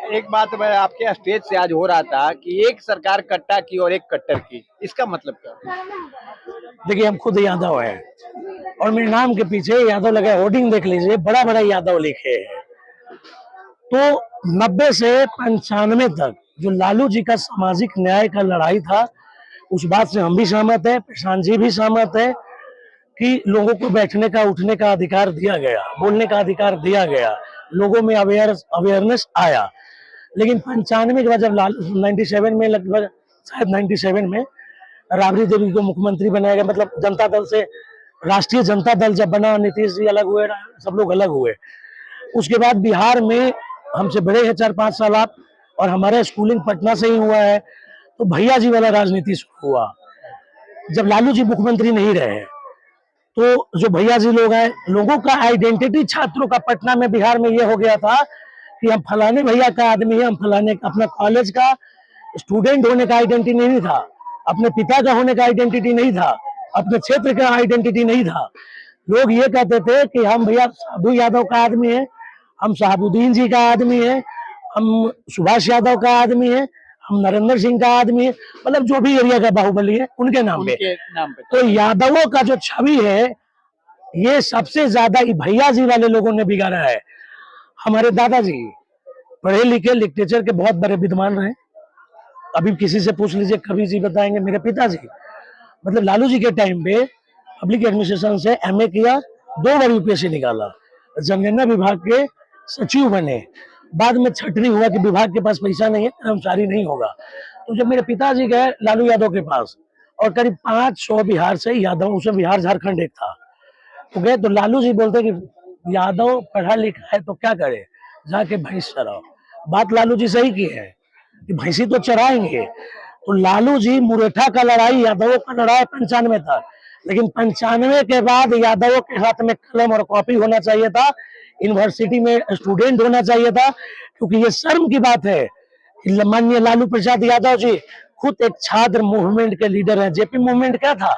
एक बात मैं आपके स्टेज से आज हो रहा था कि एक सरकार कट्टा की और एक कट्टर की, इसका मतलब क्या? देखिए, हम खुद यादव है और मेरे नाम के पीछे यादव लगा है। होर्डिंग देख लीजिए, बड़ा बड़ा यादव लिखे है। तो 90 से 95 तक जो लालू जी का सामाजिक न्याय का लड़ाई था, उस बात से हम भी सहमत है, प्रशांत जी भी सहमत है कि लोगों को बैठने का उठने का अधिकार दिया गया, बोलने का अधिकार दिया गया, लोगों में अवेयरनेस आया। लेकिन 95 के बाद जब 97 में, लगभग शायद 97 में राबड़ी देवी को मुख्यमंत्री बनाया गया, मतलब जनता दल से राष्ट्रीय जनता दल जब बना, नीतीश जी अलग हुए, सब लोग अलग हुए। उसके बाद बिहार में हमसे बड़े हैं 4-5 साल आप, और हमारा स्कूलिंग पटना से ही हुआ है। तो भैया जी वाला राजनीति शुरू हुआ जब लालू जी मुख्यमंत्री नहीं रहे। तो जो भैया जी लोग हैं, लोगों का आइडेंटिटी छात्रों का पटना में, बिहार में ये हो गया था कि हम फलाने भैया का आदमी है, हम फलाने, अपना कॉलेज का स्टूडेंट होने का आइडेंटिटी नहीं था, अपने पिता का होने का आइडेंटिटी नहीं था, अपने क्षेत्र का आइडेंटिटी नहीं था। लोग ये कहते थे कि हम भैया साधु यादव का आदमी है, हम शहाबुद्दीन जी का आदमी है, हम सुभाष यादव का आदमी है, हम नरेंद्र सिंह का आदमी है, मतलब जो भी एरिया का बाहुबली है उनके नाम पे। तो यादवों का जो छवि है, ये सबसे ज्यादा भैया जी वाले लोगों ने बिगाड़ा है। हमारे दादाजी पढ़े लिखे, लिटरेचर के बहुत बड़े विद्वान रहे। अभी किसी से पूछ लीजिए, कभी जी बताएंगे। मेरे पिताजी मतलब लालू जी के टाइम पे पब्लिक एडमिनिस्ट्रेशन से एमए किया, 2 बार यूपीएससी निकाला, जनगणना विभाग के सचिव बने। बाद में छटनी हुआ कि विभाग के पास पैसा नहीं है, कर्मचारी नहीं होगा। तो जब मेरे पिताजी गए लालू यादव के पास, और करीब 500 बिहार से यादव, उसमें बिहार झारखंड एक था, तो गए तो लालू जी बोलते कि यादव पढ़ा लिखा है तो क्या करे, जाके भैंस चराओ। बात लालू जी सही की है कि भैंसी तो चराएंगे। तो लालू जी, मुरेठा का लड़ाई यादवों का लड़ाई 95 था, लेकिन 95 के बाद यादवों के हाथ में कलम और कॉपी होना चाहिए था, यूनिवर्सिटी में स्टूडेंट होना चाहिए था। क्योंकि ये शर्म की बात है कि माननीय लालू प्रसाद यादव जी खुद एक छात्र मूवमेंट के लीडर हैं। जेपी मूवमेंट क्या था?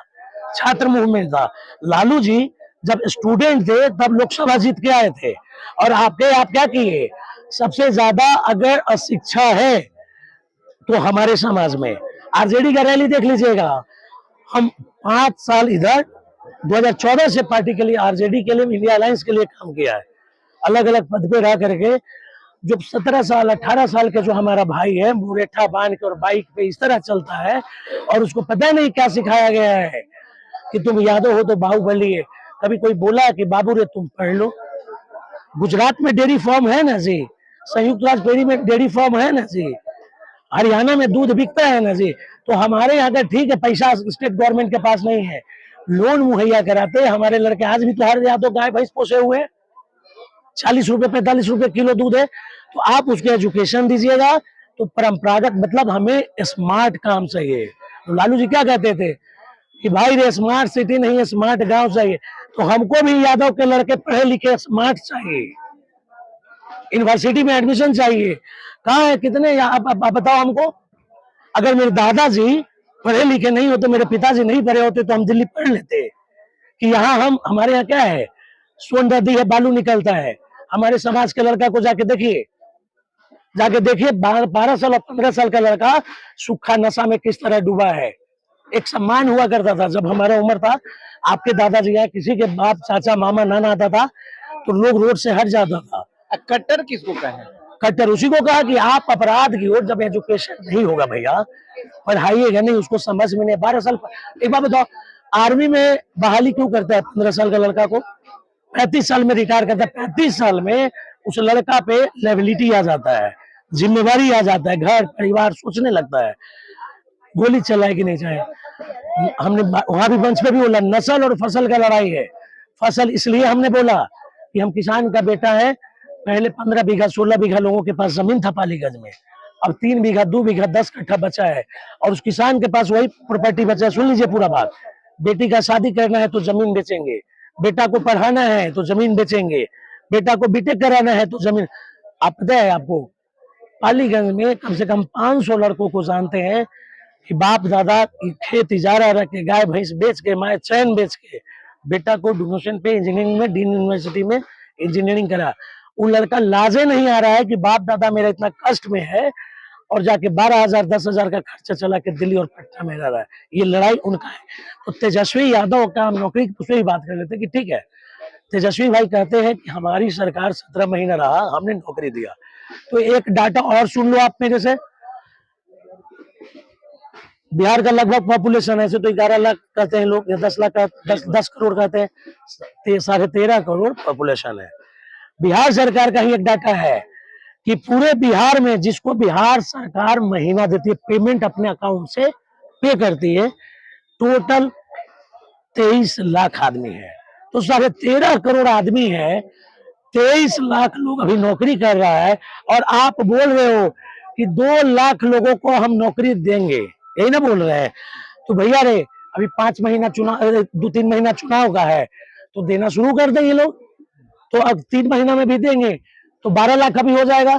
छात्र मूवमेंट था। लालू जी जब स्टूडेंट थे तब लोकसभा जीत के आए थे। और आप क्या किए? सबसे ज्यादा अगर अशिक्षा है तो हमारे समाज में आरजेडी का रैली देख लीजिएगा। हम 5 साल इधर 2014 से पार्टी के लिए, आरजेडी के लिए, इंडिया अलायंस के लिए काम किया है, अलग अलग पद पे रह करके। जो 17 साल 18 साल के जो हमारा भाई है, मुरेठा बांध के और बाइक पे इस तरह चलता है, और उसको पता नहीं क्या सिखाया गया है कि तुम यादव हो तो बाहुबली है। कभी कोई बोला कि बाबू रे तुम पढ़ लो? गुजरात में डेयरी फार्म है ना जी, संयुक्त राज्य में डेयरी फार्म है ना जी, हरियाणा में दूध बिकता है ना जी। तो हमारे यहाँ का ठीक है, पैसा स्टेट गवर्नमेंट के पास नहीं है, लोन मुहैया कराते हमारे लड़के। आज भी तो हर यहाँ तो गाय भैंस पोसे हुए, 40 रुपए 45 रुपए किलो दूध है। तो आप उसके एजुकेशन दीजिएगा। तो परंपरागत, मतलब हमें स्मार्ट काम चाहिए। तो लालू जी क्या कहते थे कि भाई रे स्मार्ट सिटी नहीं, स्मार्ट गांव चाहिए। तो हमको भी यादव के लड़के पढ़े लिखे स्मार्ट चाहिए, यूनिवर्सिटी में एडमिशन चाहिए। कहाँ है, कितने? आप बताओ हमको। अगर मेरे दादाजी पढ़े लिखे नहीं होते, मेरे पिताजी नहीं पढ़े होते, तो हम दिल्ली पढ़ लेते कि यहाँ हमारे यहाँ क्या है, सोन नदी है, बालू निकलता है। हमारे समाज के लड़का को जाके देखिए, 12 साल और 15 साल का लड़का सूखा नशा में किस तरह डूबा है। एक सम्मान हुआ करता था जब हमारा उम्र था। आपके दादाजी या किसी के बाप, चाचा, मामा, नाना आता था तो लोग रोड से हट जाता था। कट्टर किसको कहे? कट्टर उसी को कहा कि आप अपराध की ओर, जब एजुकेशन नहीं होगा भैया, पढ़ाइएगा नहीं, उसको समझ में नहीं। 12 साल, एक बात बताओ, आर्मी में बहाली क्यों करता है 15 साल का लड़का को? 35 साल में रिटायर करता है। 35 साल में उस लड़का पे लेबिलिटी आ जाता है, जिम्मेवारी आ जाता है, घर परिवार सोचने लगता है। गोली चलाए कि नहीं चाहे, हमने वहां भी मंच पे भी बोला, नस्ल और फसल का लड़ाई है। फसल इसलिए हमने बोला कि हम किसान का बेटा है। पहले 15 बीघा 16 बीघा लोगों के पास जमीन था पालीगंज में, अब 3 बीघा 2 बीघा 10 कट्ठा बचा है, और उस किसान के पास वही प्रॉपर्टी बचा है। सुन लीजिए पूरा बात। बेटी का शादी करना है तो जमीन बेचेंगे, बेटा को पढ़ाना है तो जमीन बेचेंगे, बेटा को बीटेक कराना है तो जमीन। आप पता है आपको, पालीगंज में कम से कम 500 लड़कों को जानते हैं कि बाप दादा खेत इजारा रख के, गाय भैंस बेच के, माए चैन बेच के बेटा को डोनेशन पे इंजीनियरिंग में, डीन यूनिवर्सिटी में इंजीनियरिंग करा। वो लड़का लाजे नहीं आ रहा है कि बाप दादा मेरा इतना कष्ट में है और जाके 12,000 10,000 का खर्चा चला के दिल्ली और पटना में रह रहा है। ये लड़ाई उनका है। तो तेजस्वी यादव का हम नौकरी उससे ही बात कर लेते हैं कि ठीक है, तेजस्वी भाई कहते हैं कि हमारी सरकार 17 महीना रहा, हमने नौकरी दिया। तो एक डाटा और सुन लो आप मेरे से। बिहार का लगभग पॉपुलेशन ऐसे तो 11 लाख कहते हैं लोग, या 10 लाख का 10 करोड़ कहते हैं, 13.5 करोड़ पॉपुलेशन है। बिहार सरकार का ही एक डाटा है कि पूरे बिहार में जिसको बिहार सरकार महीना देती है, पेमेंट अपने अकाउंट से पे करती है, टोटल 23 लाख आदमी है। तो 13.5 करोड़ आदमी है, 23 लाख लोग अभी नौकरी कर रहा है, और आप बोल रहे हो कि 2 लाख लोगों को हम नौकरी देंगे, यही ना बोल रहे हैं। तो भैया रे, अभी 5 महीना चुनाव, 2-3 महीना चुनाव का है, तो देना शुरू कर दें ये लोग। तो अब 3 महीना में भी देंगे तो 12 लाख अभी हो जाएगा।